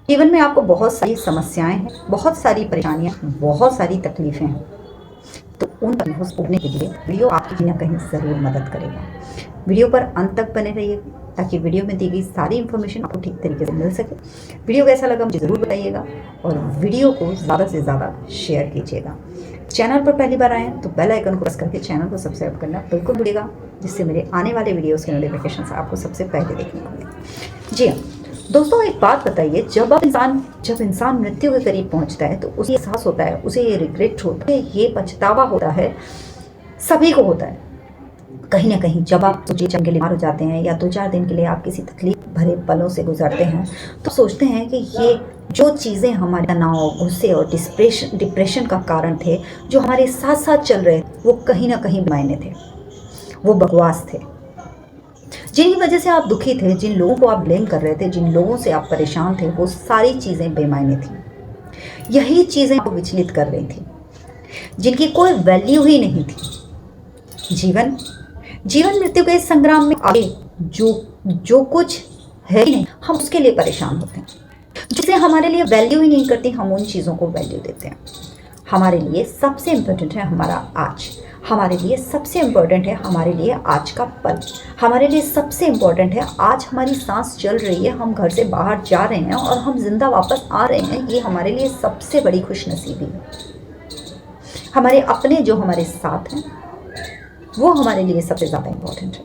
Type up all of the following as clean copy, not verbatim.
जीवन में आपको बहुत सारी समस्याएं हैं, बहुत सारी परेशानियां, बहुत सारी तकलीफें हैं। तो उन तकलीफों से उबरने के लिए वीडियो आपकी कहीं ना कहीं ज़रूर मदद करेगा। वीडियो पर अंत तक बने रहिए ताकि वीडियो में दी गई सारी इन्फॉर्मेशन आपको ठीक तरीके से मिल सके। वीडियो कैसा लगा मुझे ज़रूर बताइएगा और वीडियो को ज़्यादा से ज़्यादा शेयर कीजिएगा। चैनल पर पहली बार आए तो बेल आइकन को प्रेस करके चैनल को सब्सक्राइब करना बिल्कुल भूलिएगा, जिससे मेरे आने वाले वीडियोज़ के नोटिफिकेशन आपको सबसे पहले देखने को मिले। जी हाँ दोस्तों, एक बात बताइए, जब इंसान मृत्यु के करीब पहुंचता है तो उसे एहसास होता है, उसे ये रिग्रेट होता है, ये पछतावा होता है, सभी को होता है। कहीं ना कहीं जब आप सोचिए के लिए बीमार हो जाते हैं या 2-4 दिन के लिए आप किसी तकलीफ भरे पलों से गुजरते हैं तो सोचते हैं कि ये जो चीज़ें हमारे तनाव, गुस्से और डिप्रेशन का कारण थे, जो हमारे साथ साथ चल रहे वो कहीं ना कहीं मायने थे, वो बकवास थे। जिनकी वजह से आप दुखी थे, जिन लोगों को आप ब्लेम कर रहे थे, जिन लोगों से आप परेशान थे, वो सारी चीज़ें बेमायने थी। यही चीज़ें आपको विचलित कर रही थी, जिनकी कोई वैल्यू ही नहीं थी। जीवन मृत्यु के इस संग्राम में आगे जो कुछ है ही नहीं, हम उसके लिए परेशान होते हैं। जिसे हमारे लिए वैल्यू ही नहीं करती, हम उन चीज़ों को वैल्यू देते हैं। हमारे लिए सबसे इम्पोर्टेंट है हमारा आज, हमारे लिए सबसे इम्पोर्टेंट है हमारे लिए आज का पल, हमारे लिए सबसे इम्पोर्टेंट है आज हमारी सांस चल रही है, हम घर से बाहर जा रहे हैं और हम जिंदा वापस आ रहे हैं। ये हमारे लिए सबसे बड़ी खुशनसीबी है। हमारे अपने जो हमारे साथ हैं वो हमारे लिए सबसे ज़्यादा इम्पोर्टेंट है।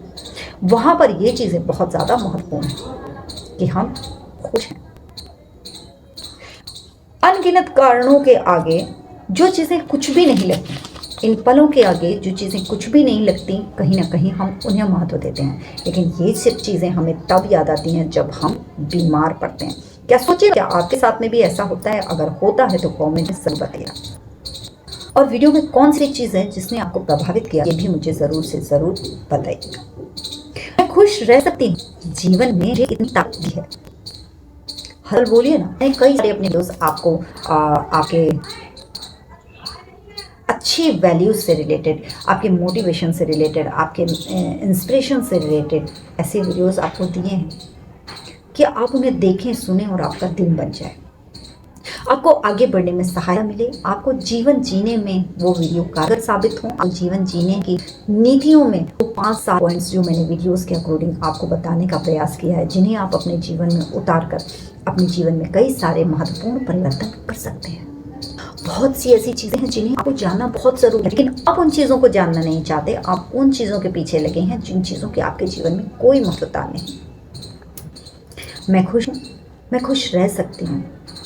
वहाँ पर ये चीज़ें बहुत ज़्यादा महत्वपूर्ण हैं कि हम खुश हैं। अनगिनत कारणों के आगे जो चीज़ें कुछ भी नहीं लगती, इन पलों के आगे जो चीज़ें कुछ भी नहीं लगती, कहीं ना कहीं हम उन्हें महत्व देते हैं। लेकिन ये सिर्फ चीज़ें हमें तब याद आती हैं जब हम बीमार पड़ते हैं। क्या सोचिए, क्या आपके साथ में भी ऐसा होता है? अगर होता है तो कमेंट में ज़रूर बताइएगा। और वीडियो में कौन सी चीज़ है जिसने आपको प्रभावित किया, ये भी मुझे ज़रूर से ज़रूर बताइएगा। मैं खुश रह सकती हूँ, जीवन में मुझे इतनी ताकत भी है। हर बोलिए ना, मैं कई सारे अपने दोस्त आपको आपके अच्छी वैल्यूज़ से रिलेटेड, आपके मोटिवेशन से रिलेटेड, आपके इंस्पिरेशन से रिलेटेड ऐसे वीडियोस आपको दिए हैं कि आप उन्हें देखें, सुने और आपका दिन बन जाए, आपको आगे बढ़ने में सहायता मिले, आपको जीवन जीने में वो वीडियो कारगर साबित हो। आपको जीवन जीने की नीतियों में वो 5-7 पॉइंट्स जो मैंने वीडियोस के अकॉर्डिंग आपको बताने का प्रयास किया है, जिन्हें आप अपने जीवन में उतार कर अपने जीवन में कई सारे महत्वपूर्ण परिवर्तन कर सकते हैं। बहुत सी ऐसी चीज़ें हैं जिन्हें आपको जानना बहुत ज़रूरी है, लेकिन आप उन चीज़ों को जानना नहीं चाहते। आप उन चीज़ों के पीछे लगे हैं जिन चीज़ों की आपके जीवन में कोई महत्वता नहीं। मैं खुश हूँ, मैं खुश रह सकती हूँ,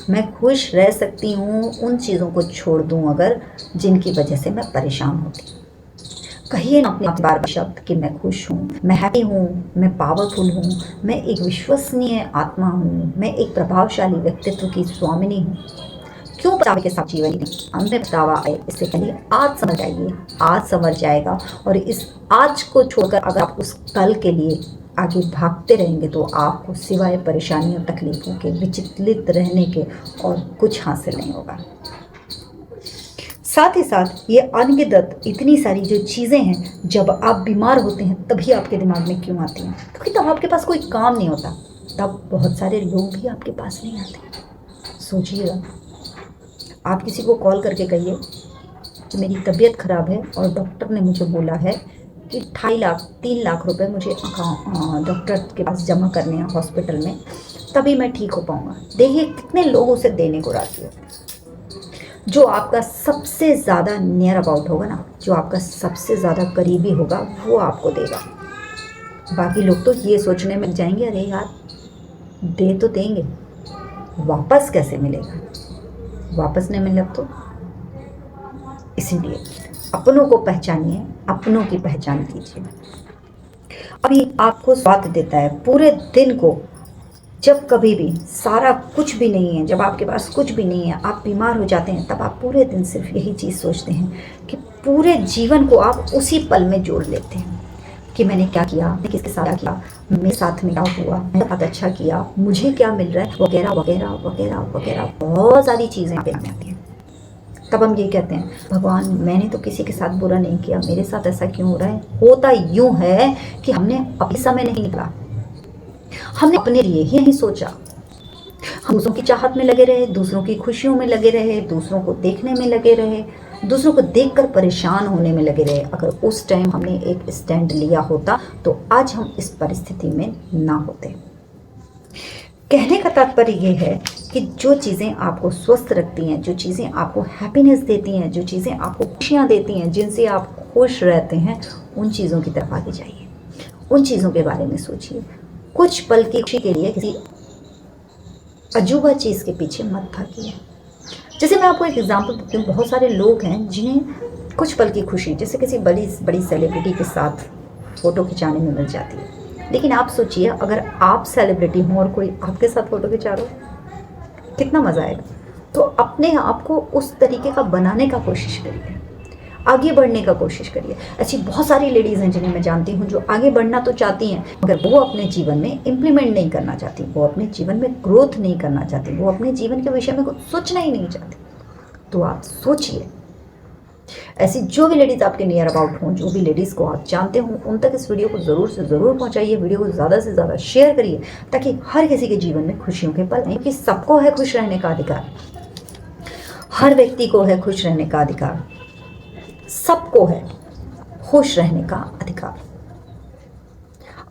मैं खुश रह सकती हूँ उन चीज़ों को छोड़ दूँ अगर जिनकी वजह से मैं परेशान होती हूँ। कहिए ना अपने बार शब्द कि मैं खुश हूँ, मैं हैप्पी हूँ, मैं पावरफुल हूँ, मैं एक विश्वसनीय आत्मा हूँ, मैं एक प्रभावशाली व्यक्तित्व की स्वामिनी हूँ। क्यों पछतावे के साथ जीवन अंत में पछतावा आए, इससे पहले आज समझ जाइए, आज समझ जाएगा। और इस आज को छोड़कर अगर आप उस कल के लिए आगे भागते रहेंगे तो आपको सिवाय परेशानियों तकलीफों के, विचलित रहने के और कुछ हासिल नहीं होगा। साथ ही साथ ये अनगिनत इतनी सारी जो चीज़ें हैं, जब आप बीमार होते हैं तभी आपके दिमाग में क्यों आती हैं? क्योंकि तब आपके पास कोई काम नहीं होता, तब बहुत सारे लोग भी आपके पास नहीं आते। सोचिएगा, आप किसी को कॉल करके कहिए कि मेरी तबीयत ख़राब है और डॉक्टर ने मुझे बोला है कि 2.5 लाख 3 लाख रुपए मुझे डॉक्टर के पास जमा करने हैं हॉस्पिटल में, तभी मैं ठीक हो पाऊँगा। देखिए कितने लोग उसे देने को राज़ी होते हैं। जो आपका सबसे ज़्यादा नियर अबाउट होगा ना, जो आपका सबसे ज़्यादा करीबी होगा, वो आपको देगा। बाकी लोग तो ये सोचने में जाएंगे, अरे यार दे तो देंगे, वापस कैसे मिलेगा, वापस नहीं मिला तो। इसीलिए अपनों को पहचानिए, अपनों की पहचान कीजिए। अभी आपको स्वाद देता है पूरे दिन को, जब कभी भी सारा कुछ भी नहीं है, जब आपके पास कुछ भी नहीं है, आप बीमार हो जाते हैं, तब आप पूरे दिन सिर्फ यही चीज़ सोचते हैं कि पूरे जीवन को आप उसी पल में जोड़ लेते हैं कि मैंने क्या किया, मैंने किसके साथ क्या किया, मेरे साथ में क्या हुआ, मेरे साथ अच्छा किया, मुझे क्या मिल रहा है, वगैरह वगैरह वगैरह वगैरह। बहुत सारी चीज़ें यहाँ पे आती हैं। तब हम ये कहते हैं, भगवान मैंने तो किसी के साथ बुरा नहीं किया, मेरे साथ ऐसा क्यों हो रहा है? होता यूँ है कि हमने अपने समय नहीं निकाला, हमने अपने लिए ही नहीं सोचा, दूसरों की चाहत में लगे रहे, दूसरों की खुशियों में लगे रहे, दूसरों को देखने में लगे रहे, दूसरों को देखकर परेशान होने में लगे रहे। अगर उस टाइम हमने एक स्टैंड लिया होता तो आज हम इस परिस्थिति में ना होते। कहने का तात्पर्य ये है कि जो चीज़ें आपको स्वस्थ रखती हैं, जो चीज़ें आपको हैप्पीनेस देती हैं, जो चीज़ें आपको खुशियाँ देती हैं, जिनसे आप खुश रहते हैं, उन चीज़ों की तरफ आगे जाइए, उन चीज़ों के बारे में सोचिए। कुछ पल की खुशी के लिए किसी अजूबा चीज़ के पीछे मत भागिए। जैसे मैं आपको एक एग्जांपल देती हूँ, बहुत सारे लोग हैं जिन्हें कुछ पल की खुशी जैसे किसी बड़ी बड़ी सेलिब्रिटी के साथ फ़ोटो खिंचाने में मिल जाती है। लेकिन आप सोचिए, अगर आप सेलिब्रिटी हों और कोई आपके साथ फ़ोटो खिंचा रहा हो, कितना मज़ा आएगा। तो अपने आप को उस तरीके का बनाने का कोशिश करिए, आगे बढ़ने का कोशिश करिए। ऐसी बहुत सारी लेडीज़ हैं जिन्हें मैं जानती हूँ जो आगे बढ़ना तो चाहती हैं, मगर वो अपने जीवन में इम्प्लीमेंट नहीं करना चाहती, वो अपने जीवन में ग्रोथ नहीं करना चाहती, वो अपने जीवन के विषय में कुछ सोचना ही नहीं चाहती। तो आप सोचिए, ऐसी जो भी लेडीज़ आपके नियर अबाउट हों, जो भी लेडीज़ को आप जानते हों, उन तक इस वीडियो को ज़रूर से ज़रूर पहुँचाइए। वीडियो को ज़्यादा से ज़्यादा शेयर करिए ताकि हर किसी के जीवन में खुशियों के पल आएं, क्योंकि सबको है खुश रहने का अधिकार, हर व्यक्ति को है खुश रहने का अधिकार, सबको है खुश रहने का अधिकार।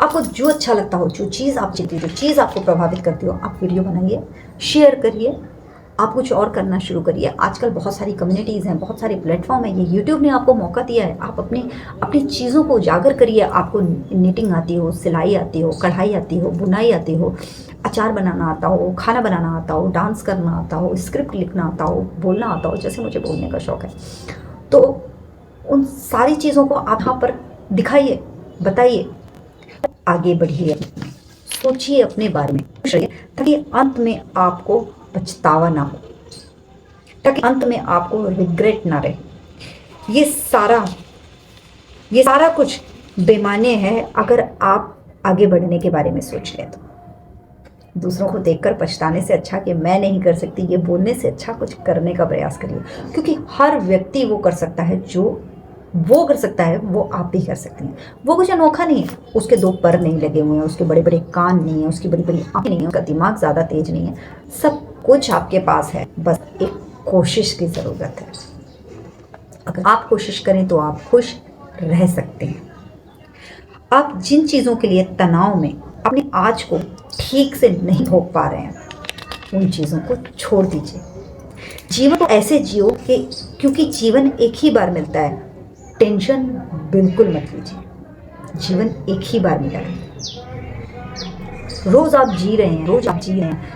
आपको जो अच्छा लगता हो, जो चीज़ आप जीती, जो चीज़ आपको प्रभावित करती हो, आप वीडियो बनाइए, शेयर करिए, आप कुछ और करना शुरू करिए। आजकल बहुत सारी कम्युनिटीज़ हैं, बहुत सारे प्लेटफॉर्म हैं, ये यूट्यूब ने आपको मौका दिया है। आप अपनी चीज़ों को उजागर करिए। आपको निटिंग आती हो, सिलाई आती हो, कढ़ाई आती हो, बुनाई आती हो, अचार बनाना आता हो, खाना बनाना आता हो, डांस करना आता हो, स्क्रिप्ट लिखना आता हो, बोलना आता हो, जैसे मुझे बोलने का शौक़ है, तो उन सारी चीज़ों को आप यहाँ पर दिखाइए, बताइए, आगे बढ़िए, सोचिए अपने बारे में, खुश रहिए, ताकि अंत में आपको पछतावा ना हो, ताकि अंत में आपको रिग्रेट ना रहे। ये सारा कुछ बेमाने है अगर आप आगे बढ़ने के बारे में सोच लें तो। दूसरों को देखकर पछताने से अच्छा कि मैं नहीं कर सकती, ये बोलने से अच्छा कुछ करने का प्रयास करिए, क्योंकि हर व्यक्ति वो कर सकता है जो वो कर सकता है, वो आप भी कर सकती हैं। वो कुछ अनोखा नहीं है, उसके दो पर नहीं लगे हुए हैं, उसके बड़े बड़े कान नहीं है, उसकी बड़ी बड़ी आँखें नहीं है, उसका दिमाग ज़्यादा तेज नहीं है, सब कुछ आपके पास है, बस एक कोशिश की ज़रूरत है। अगर आप कोशिश करें तो आप खुश रह सकते हैं। आप जिन चीज़ों के लिए तनाव में अपने आज को ठीक से नहीं भोग पा रहे हैं, उन चीज़ों को छोड़ दीजिए। जीवन को ऐसे जियो कि क्योंकि जीवन एक ही बार मिलता है, टेंशन बिल्कुल मत लीजिए। जीवन एक ही बार मिला है, रोज़ आप जी रहे हैं,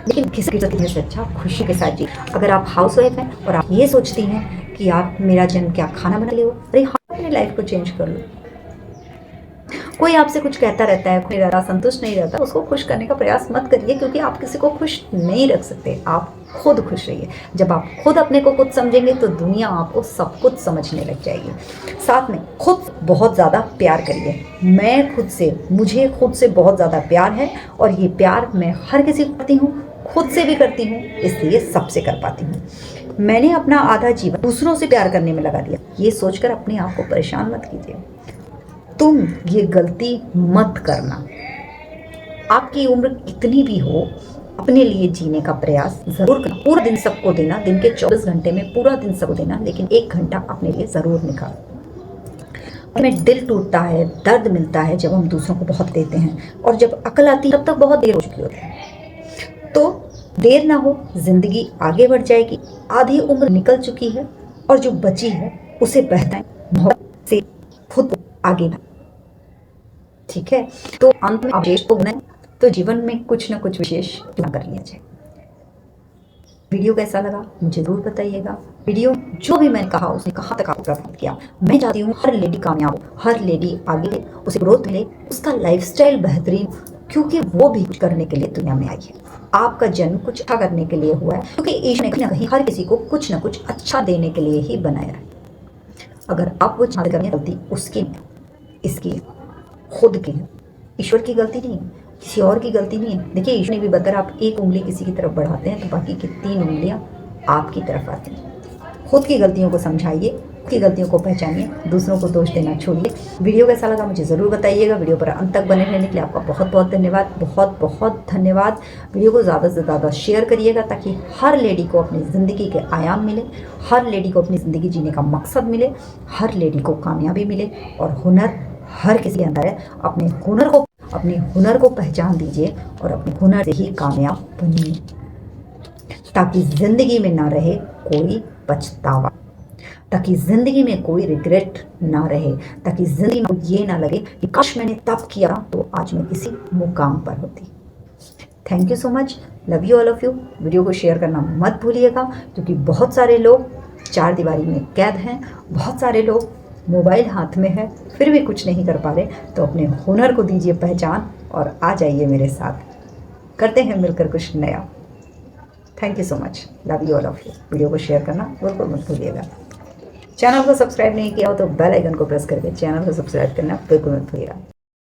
लेकिन किसी की ज़िंदगी से अच्छा खुशी के साथ जी। अगर आप हाउस वाइफ हैं और आप ये सोचती हैं कि आप मेरा जन्म क्या खाना बना ले हो, अरे हाँ, अपनी लाइफ को चेंज कर लो। कोई आपसे कुछ कहता रहता है, कोई रहता संतुष्ट नहीं रहता, उसको खुश करने का प्रयास मत करिए, क्योंकि आप किसी को खुश नहीं रख सकते। आप खुद खुश रहिए। जब आप खुद अपने को खुद समझेंगे तो दुनिया आपको सब कुछ समझने लग जाएगी। साथ में खुद बहुत ज़्यादा प्यार करिए। मुझे खुद से बहुत ज़्यादा प्यार है, और ये प्यार मैं हर किसी को करती हूँ, खुद से भी करती हूँ, इसलिए सबसे कर पाती हूँ। मैंने अपना आधा जीवन दूसरों से प्यार करने में लगा दिया। ये सोचकर अपने आप को परेशान मत कीजिए। तुम ये गलती मत करना। आपकी उम्र कितनी भी हो, अपने लिए जीने का प्रयास ज़रूर करना। पूरा दिन सबको देना, दिन के 24 घंटे में पूरा दिन सबको देना, लेकिन 1 घंटा अपने लिए ज़रूर निकालो। हमें दिल टूटता है, दर्द मिलता है जब हम दूसरों को बहुत देते हैं, और जब अकल आती है तब तक बहुत देर हो चुकी होती है। तो देर ना हो, ज़िंदगी आगे बढ़ जाएगी। आधी उम्र निकल चुकी है, और जो बची है उसे बेहतर मोहब्बत से खुद आगे बढ़ाएं। ठीक है, तो अंत में विशेष को बनाएं, तो जीवन में कुछ ना कुछ विशेष कर लिया जाए। वीडियो कैसा लगा मुझे जरूर बताइएगा। वीडियो जो भी मैंने कहा उसने कहाँ तक आपको प्रभावित किया। मैं चाहती हूँ हर लेडी कामयाब हो, हर लेडी आगे ले, उसे ग्रोथ मिले, उसका लाइफस्टाइल बेहतरीन, क्योंकि वो भी कुछ करने के लिए दुनिया में आई है। आपका जन्म कुछ अच्छा करने के लिए हुआ है, क्योंकि ईश्वर ने कहीं ना कहीं हर किसी को कुछ ना कुछ अच्छा देने के लिए ही बनाया है। अगर आप वो चाहते करें, गलती उसकी नहीं, इसकी खुद की है। ईश्वर की गलती नहीं है, किसी और की गलती नहीं है। देखिए, ईश्वर ने भी बताया, आप एक उंगली किसी की तरफ बढ़ाते हैं तो बाकी की 3 उंगलियां आपकी तरफ आती हैं। खुद की गलतियों को समझाइए, की गलतियों को पहचानिए, दूसरों को दोष देना छोड़िए। वीडियो कैसा लगा मुझे ज़रूर बताइएगा। वीडियो पर अंत तक बने रहने के लिए आपका बहुत बहुत धन्यवाद, बहुत बहुत धन्यवाद। वीडियो को ज़्यादा से ज़्यादा शेयर करिएगा ताकि हर लेडी को अपनी ज़िंदगी के आयाम मिले, हर लेडी को अपनी ज़िंदगी जीने का मकसद मिले, हर लेडी को कामयाबी मिले। और हुनर हर किसी के अंदर है, अपने हुनर को पहचान दीजिए और अपने हुनर से ही कामयाब बनिए, ताकि ज़िंदगी में ना रहे कोई पछतावा, ताकि ज़िंदगी में कोई रिग्रेट ना रहे, ताकि ज़िंदगी में ये ना लगे कि काश मैंने तब किया तो आज मैं इसी मुकाम पर होती। Thank you so much, love you all of you. Video को शेयर करना मत भूलिएगा, क्योंकि बहुत सारे लोग चार दीवारी में कैद हैं, बहुत सारे लोग मोबाइल हाथ में है फिर भी कुछ नहीं कर पा रहे। तो अपने हुनर को दीजिए पहचान और आ जाइए मेरे साथ, करते हैं मिलकर कुछ नया। Thank you so much, love you all of you. Video को शेयर करना बिल्कुल मत भूलिएगा। चैनल को सब्सक्राइब नहीं किया हो तो बेल आइकन को प्रेस करके चैनल को सब्सक्राइब करना बिल्कुल मत भूलिएगा।